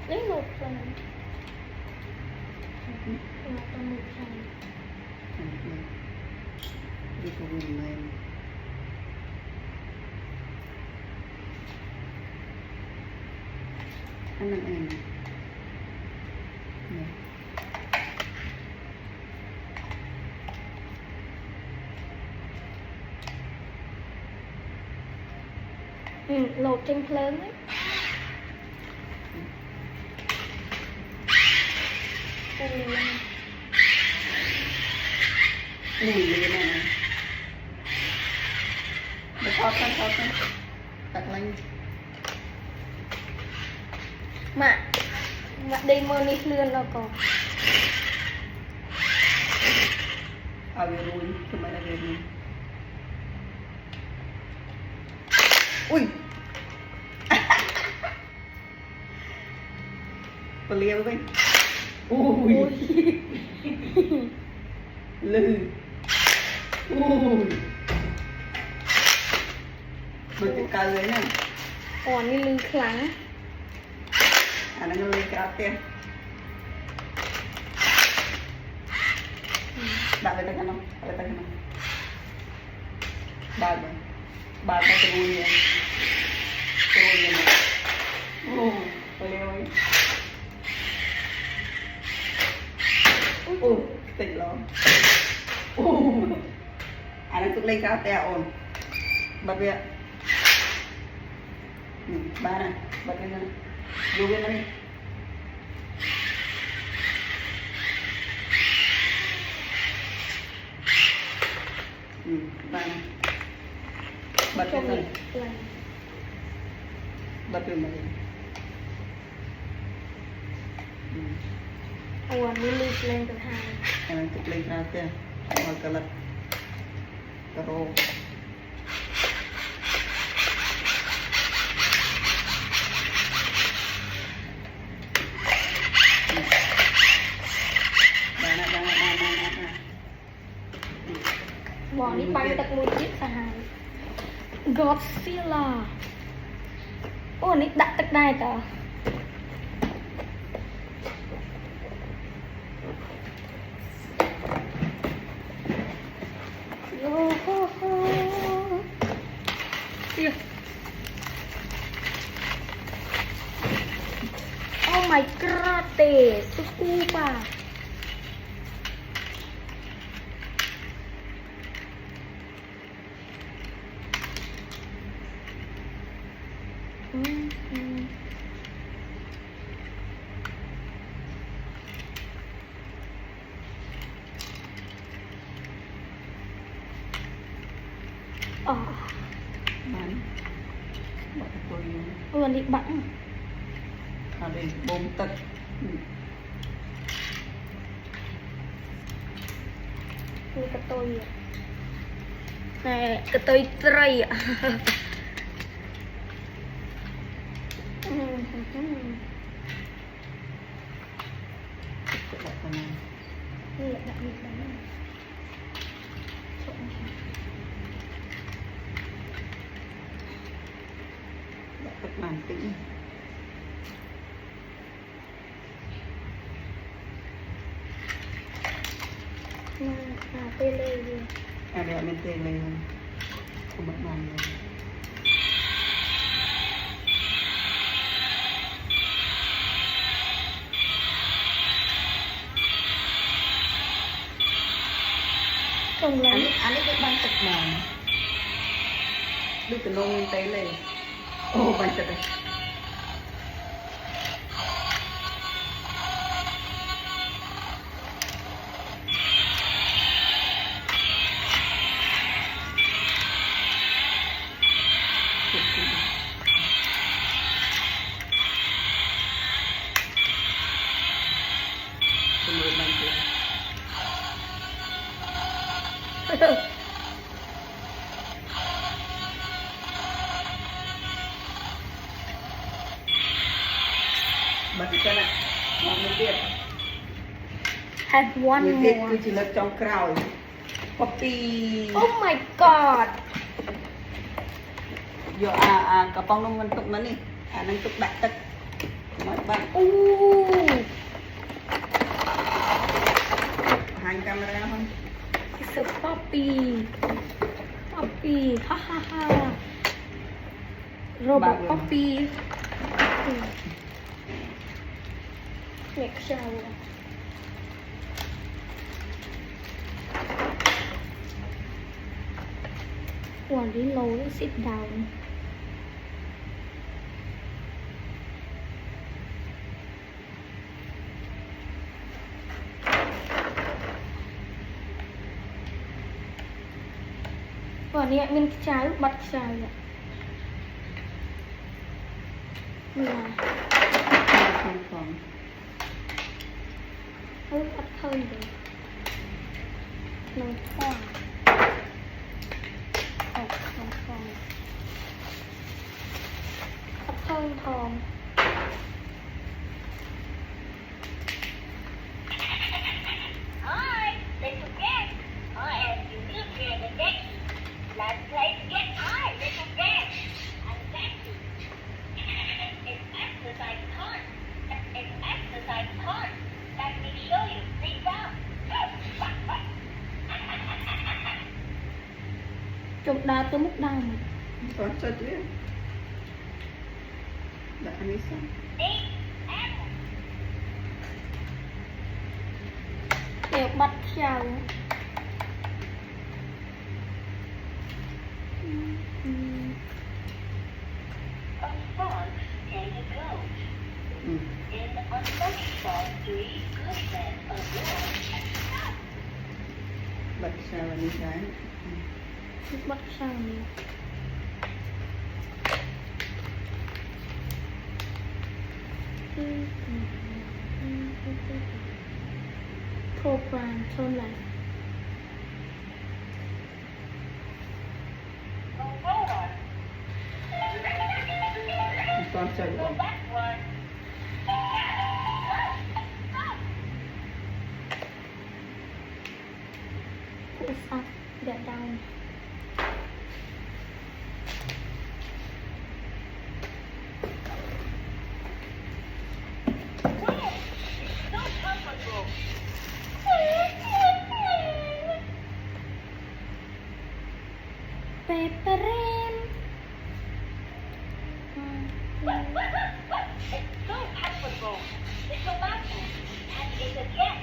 lấy một lần một lần đi phụ mình lên anh làm em nè lột trên lớn ấy lùi lên này được thoát đặt lên mà đây mơ đi lươn nó còn ở về lùi cho mày là về lùi ui bà liêu với ui lư ui bực cái cờ đấy nè còn đi lư kháng anh đang lư cái tiền đặt về tay cái nó ba cái tôi vui này bà liêu ấy tỉnh lắm anh đang cực lên cao tè ổn bật về ba này bật lên này vô bên này ba này bật lên này bật lên này ủa đi lư lên từ hai anh đang cực lên cao tè ngồi cà lật cà rô bỏ đi bay tật một chiếc cả hai Godzilla ô ní đặt tật đai tờ oh my god super วันนี้บัง เอาดิบ่มตึก มีกระตุยนี่กระตุยไตรอ่ะนี่แหละแบบนี้แบบนี้ ตึกมันตึก ไปเลยดิ ada menteng lain kumat mana ตรงนั้น Ani ke bang tek mana du kenong tele oh bang tek Bagi kana mau dia have one dia more tu cuma congkrau kopi oh my god yo kapong nung mentuk mana ni nang tuk dak tek mat bang hang kamera hon it's a puppy ha ha ha robot puppy make shower one đi low sit down còn này mình trái bắt trái ạ là không còn hơi bắt hơi rồi nồi khoa không bắt hơi thòm Hi, little cat. I am unique here in the deck. Let's play to get high, little cat. I'm Becky. It's exercise time. It's exercise time. Let me show you. Sit down. chụp đá tới mức đau mà còn sao chứ đã đi xong Eat apple. để bắt chào A frog and a goat. In a saw 3 good men alone. bật sao là đi trái bắt chào này program thôn lại Aurora. con chơi Go được backward. push up get down So comfortable. paper rain It's so comfortable. Little mountain. And it's a cat.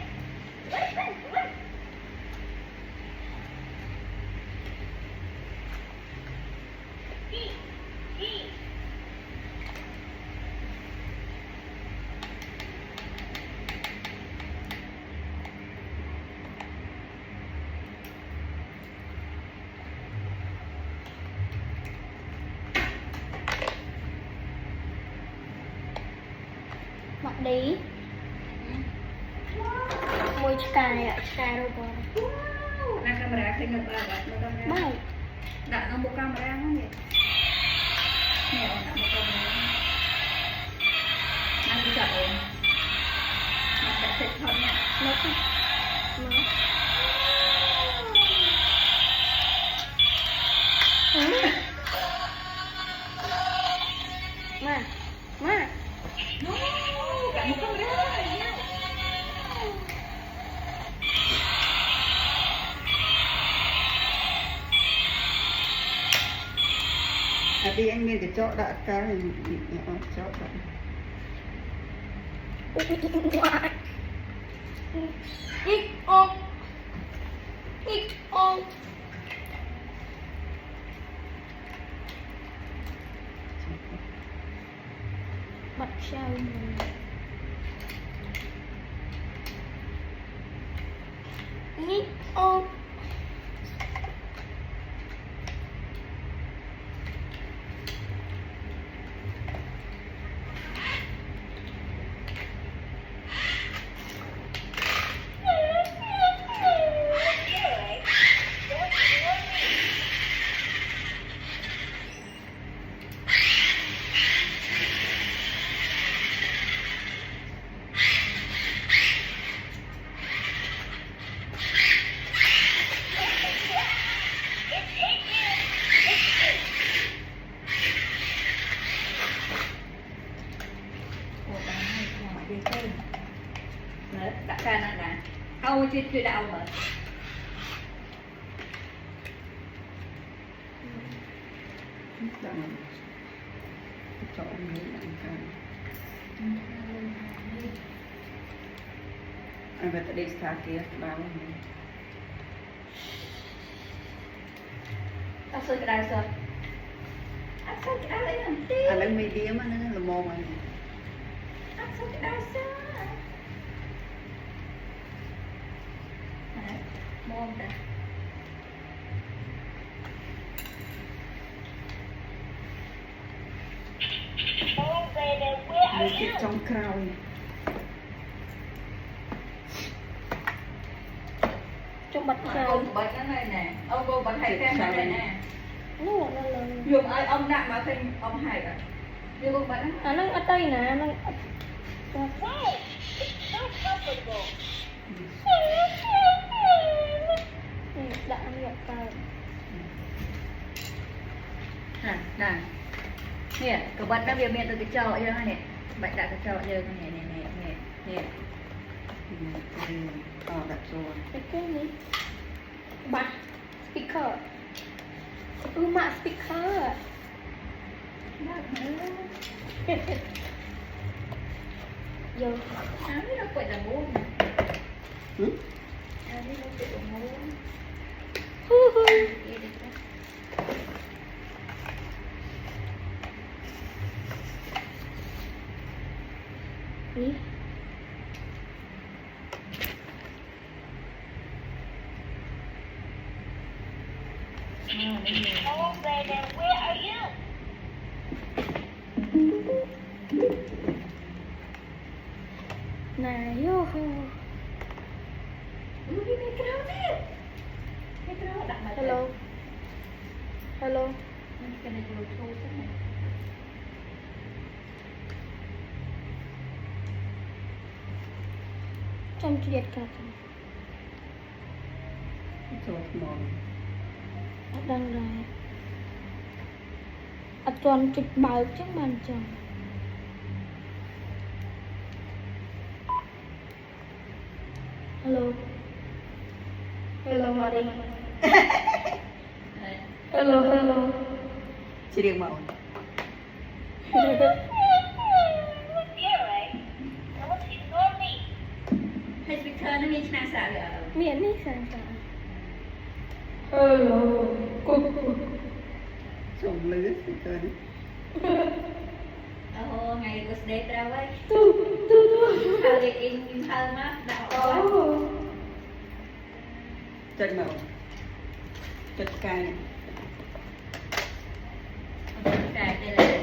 đi môi sky ạ sky đâu rồi Nak kamera tinggal bawa. mai Nak nombor kamera kan ya? Ni nak nombor kamera. Nanti cakap. Nak set hotnya. nó không nó mà mà Kat muka kamera. đi anh nghe cái chỗ đã cái chỗ đã ít ôm ít ôm bật sao mình ít ôm Đặt ra nè. Không chưa đau mà. chỗ anh nghĩ là anh phải đi xa kia bao Tao sơi cái đai sơi. Anh sơi cái đai lấy làm tí. anh lấy medium á nó là mồm anh Anh sơi cái đai sơi. Mồm ta. Oh, baby, where are Để you? cái trong crowd trong bật sao Ông bật cái này nè. Ông cô bật hai cái này nè. nó là Dùng ơi ông nặng mà khinh ông hai rồi. Đưa con bật á. nó ở đây nè nó Wow, it's so comfortable. đã ăn nhập vào Nè. Nè, cái bật nó miệng từ cái chậu vô nè. Bật đặt cái chậu vô nè nè. đặt rồi cái này bật speaker mà speaker vô Áo nó quậy là muốn. ừ? Áo nó quậy là muốn. Ý. Oh, baby, where are you? Nè vô Đi mấy cái đó thế. Mấy cái đó đặt mà. hello hello Cái này rồi thôi thế này. trong chuyện cả chỗ mồm đang là toàn kịch báo trước màn trời hello hello Mari hello hello chỉ riêng màu Here, right? Now let's ignore me. Hay speaker nóមានឆ្នាំសាកលើ miễn đi sẵn sàng hello trộm lưới cái đấy Ồ, ngày của Sday trao ấy. tu tu tu Thao đi in thao má đạo quá. chân màu chân cay Cài đây là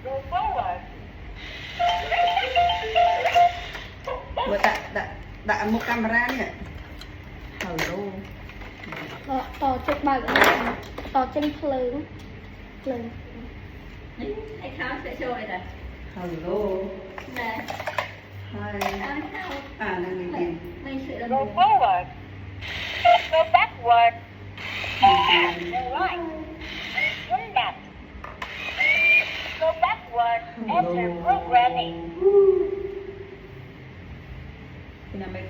Go forward. Ủa đã một camera nè. Hello. Tỏ chụp bằng tỏ chân phlớn. Phlớn. Ai khám sẽ cho ai ta. Hello. Nè. Hi. Ai khám. Đang đi. Mình sẽ Go forward. Go backward. Go right. Turn left. Go backward. Enter programming. Cái này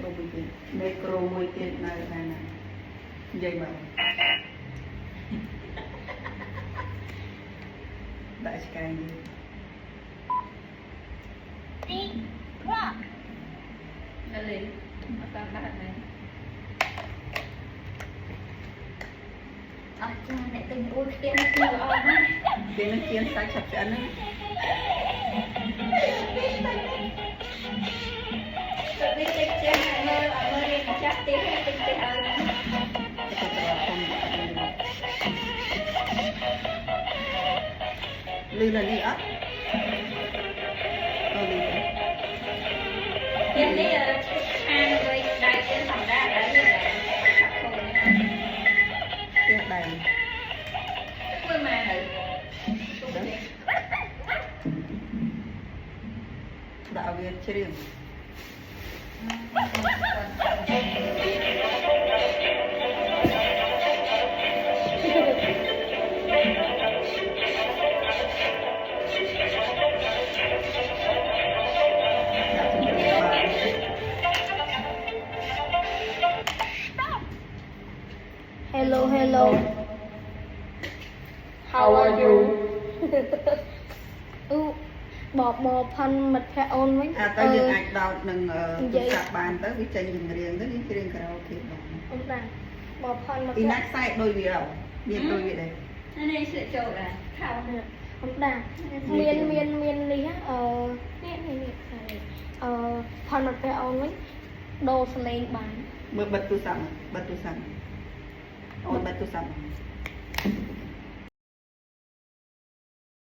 micro mùi tiền này nè. Vậy mà. Đại sky đi. Deep clock. Nó lên. Nó tam bát này. Cha này tình ôi kia nó kêu ôi quá. Cái nó chiên sạch sạch sẽ nữa. Tụi biết tích trên hàng mơ, ở mơ đi chắc tí hay tích tí hơn. Lưu là đi ấp. Nhưng đi ăn rồi đại trên phòng ra đã đi là sắp khổ nữa. Cái đầy. Quên mà thử. Đạo Việt chưa Hello, hello. How are you? Bỏ phân mật phẹ ôn với. tới những ảnh đào đừng sạc bàn tới với tranh dừng riêng tới đi riêng karaoke đó. Không đàn. Bỏ phân mật Đi phẹ. nát sai đôi vị đâu. Miền đôi vị đây. Nên nên sự chỗ là thảo. Không đàn. Miền lý á. Nè. Phân mật phẹ ôn với. Đồ sẵn lên bán. Bật tu sẵn. Ôi bật tu sẵn.